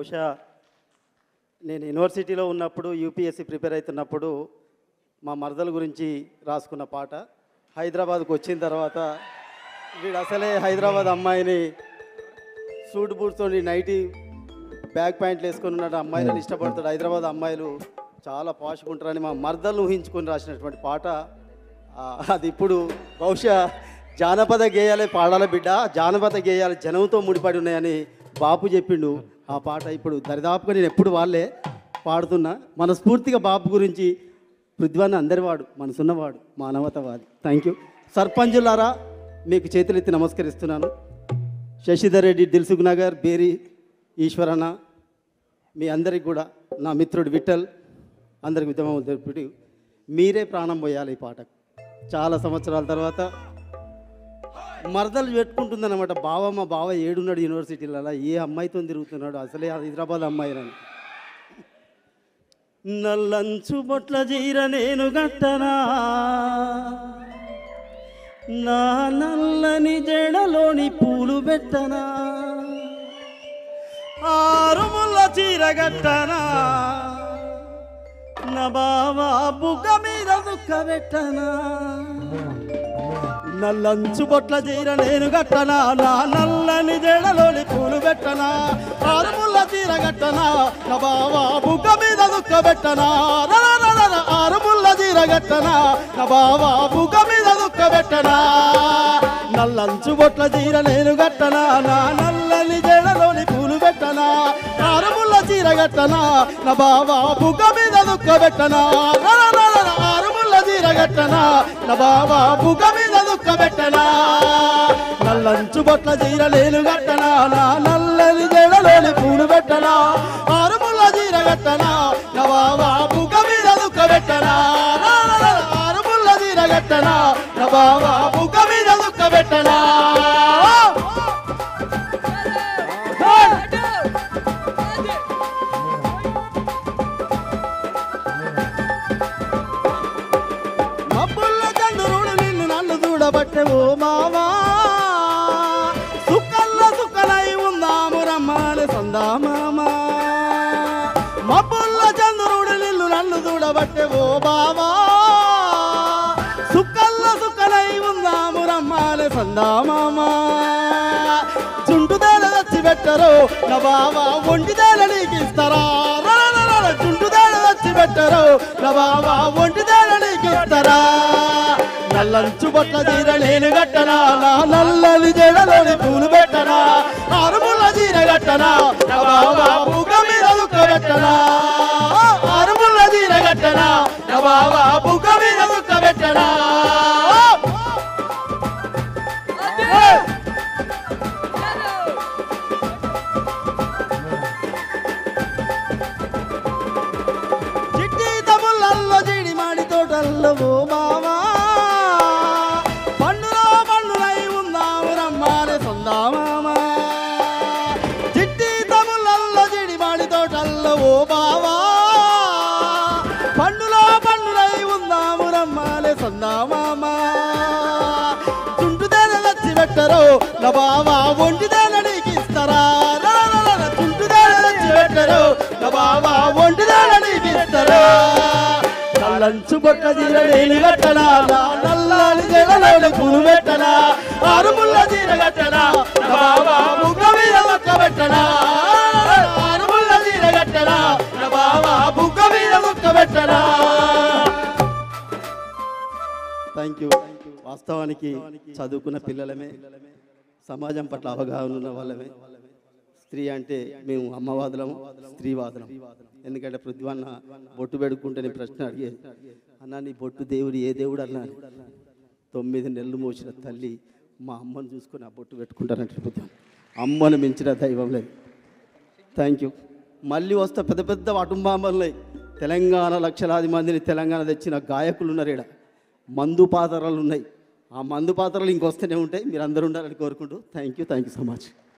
బహుశా నేను యూనివర్సిటీలో ఉన్నప్పుడు యూపీఎస్సీ ప్రిపేర్ అవుతున్నప్పుడు మా మరదల గురించి రాసుకున్న పాట. హైదరాబాద్కు వచ్చిన తర్వాత వీడు అసలే హైదరాబాద్ అమ్మాయిని సూట్ బూట్స్తో నైటీ బ్యాక్ ప్యాంట్లు వేసుకొని ఉన్నాడు, అమ్మాయిలను ఇష్టపడతాడు. హైదరాబాద్ అమ్మాయిలు చాలా పాష్గా ఉంటారని మా మరదలను ఊహించుకొని రాసినటువంటి పాట. అది ఇప్పుడు బహుశా జానపద గేయాలే పాడాల బిడ్డ, జానపద గేయాలు జనంతో ముడిపడి ఉన్నాయని బాపు చెప్పిండు. ఆ పాట ఇప్పుడు దరిదాపుగా నేను ఎప్పుడు వాళ్ళే పాడుతున్నా. మనస్ఫూర్తిగా బాపు గురించి పృథ్వాన్ని అందరివాడు, మనసున్నవాడు, మానవతవాది. Thank you. సర్పంచులారా మీకు చేతులెత్తి నమస్కరిస్తున్నాను. శశిధర్ రెడ్డి, దిల్సుఖ్ నగర్, బేరి ఈశ్వరన్న, మీ అందరికి కూడా నా మిత్రుడు విఠల్, అందరికి ఉద్యమం తెలుపుడు. మీరే ప్రాణం పోయాలి ఈ పాటకు. చాలా సంవత్సరాల తర్వాత మరదలు పెట్టుకుంటుందన్నమాట. మా బావ ఏడున్నాడు యూనివర్సిటీలలో, ఏ అమ్మాయితో తిరుగుతున్నాడు, అసలే హైదరాబాద్ అమ్మాయిరని. నల్లంచు బొట్ల జీర నేను గట్టనా, నా నల్లని జడలోని పూలు పెట్టనా, ఆరుముల చీర గట్టనా, నా బావా బుగ్గ మీద దుఃఖ పెట్టనా. నల్లంచు బొట్ల చీర నేను గట్టనా, నా నల్లని జడలోని పూలు పెట్టనా, ఆరుముల చీర గట్టనా, నా బావా బుగ్గ మీద దుఃఖ పెట్టనా. ఆరుముల చీర గట్టనా, నా బావా బుగ్గ మీద దుఃఖ పెట్టనా. నల్లంచు బొట్ల చీర నేను గట్టనా, నా నల్లని జడలోని పూలు పెట్టనా, ఆరుముల చీర గట్టనా, నా బావా బుగ్గ మీద దుఃఖ పెట్టనా. ఆరుముల చీర గట్టనా, నా బావా బుగ్గ మీద దుఃఖ పెట్టనా. నల్లంచు బొట్ల చీర నేను గట్టనా, నా నల్లని జడలోని పూలు పెట్టనా, ఆరుముల చీర గట్టనా, నా బావా బుగ్గ మీద దుఃఖ పెట్టనా. ఆరుముల చీర గట్టనా, నా బావా బుగ్గ మీద దుఃఖ పెట్టనా. బట్టే ఓ మావా సుక్కల్ల సుక్కలై ఉందాము రమ్మాలి సందామామా. మబ్బుల్ల చంద్రుడు నిన్ను నన్ను చూడబట్టే ఓ బావా సుక్కల్ల సుక్కలై ఉందాము రమ్మాలి సందామామా. చుంటుదేల తెచ్చి పెట్టరు నా బావా ఒంటిదేల నీకు ఇస్తారా. చుంటుదేల తెచ్చి పెట్టరు నా బావా ఒంటిదేల నీకు ఇస్తారా. నల్లంచు బొట్ల చీర నేను గట్టనా, నా నల్లని జడలోని పూలు పెట్టనా, ఆరుముల చీర గట్టనా, నా బావా బుగ్గ మీద దుఃఖ పెట్టనా. ఆరుముల చీర గట్టనా, నా బావా బుగ్గ మీద దుఃఖ పెట్టనా. చిట్టి తముళ్ళల్లో జీడి మాడి తోటల్లో ఓ మావా ఓ బావా పండులో పండులై ఉందాము రమ్మాలే సందామామా. చుంటుదేన వచ్చి పెట్టరు నా బావా ఒంటిదేన నీకు ఇస్తారా. చుంటుదేన వచ్చి పెట్టరు నా బావా ఒంటిదేన నీకు ఇస్తారా. నల్లంచు బొట్ల చీర నేను గట్టనా, నా నల్లని జడలోని పూలు పెట్టనా, ఆరుముల చీర గట్టనా, నా బావా బుగ్గ మీద దుఃఖ పెట్టనా. Thank you. వాస్తవానికి చదువుకున్న పిల్లలమే, సమాజం పట్ల అవగాహన ఉన్న వాళ్ళమే. స్త్రీ అంటే మేము అమ్మవాదులము, స్త్రీవాదులం. ఎందుకంటే పృథ్వన్న బొట్టు పెడుకుంటే నేను ప్రశ్న అడిగేది, అన్నా నీ బొట్టు దేవుడు ఏ దేవుడు అన్నాను. 9 నెలలు మోసిన తల్లి మా అమ్మను చూసుకొని ఆ బొట్టు పెట్టుకుంటానంటే పృథ్వన్న అమ్మను మించిన దైవం లేదు. Thank you. మళ్ళీ వస్తే పెద్ద పెద్ద అటుంబాంబలున్నాయి. తెలంగాణ లక్షలాది మందిని తెలంగాణ తెచ్చిన గాయకులు ఉన్నారు. ఇక్కడ మందు పాత్రలు ఉన్నాయి. ఆ మందు పాత్రలు ఇంకొస్తూనే ఉంటాయి. మీరు అందరూ ఉండాలని కోరుకుంటూ థ్యాంక్ యూ సో మచ్.